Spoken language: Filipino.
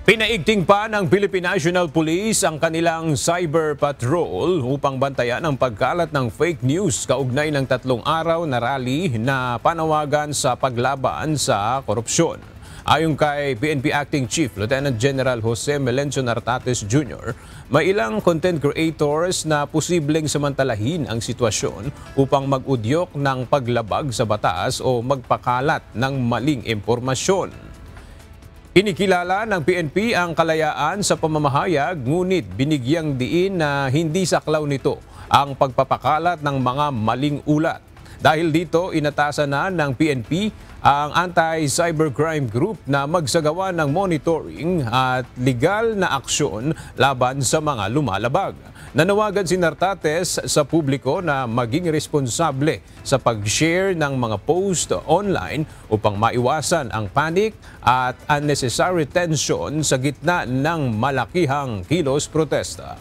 Pinaigting pa ng Philippine National Police ang kanilang cyber patrol upang bantayan ang pagkalat ng fake news kaugnay ng 3 araw na rally na panawagan sa paglaban sa korupsyon. Ayon kay PNP Acting Chief Lieutenant General Jose Melencio Nartates Jr., may ilang content creators na posibleng samantalahin ang sitwasyon upang mag-udyok ng paglabag sa batas o magpakalat ng maling impormasyon. Kinikilala ng PNP ang kalayaan sa pamamahayag, ngunit binigyang diin na hindi saklaw nito ang pagpapakalat ng mga maling ulat. Dahil dito, inatasan na ng PNP ang Anti-Cybercrime Group na magsagawa ng monitoring at legal na aksyon laban sa mga lumalabag. Nanawagan si Nartates sa publiko na maging responsable sa pag-share ng mga post online upang maiwasan ang panic at unnecessary tension sa gitna ng malakihang kilos protesta.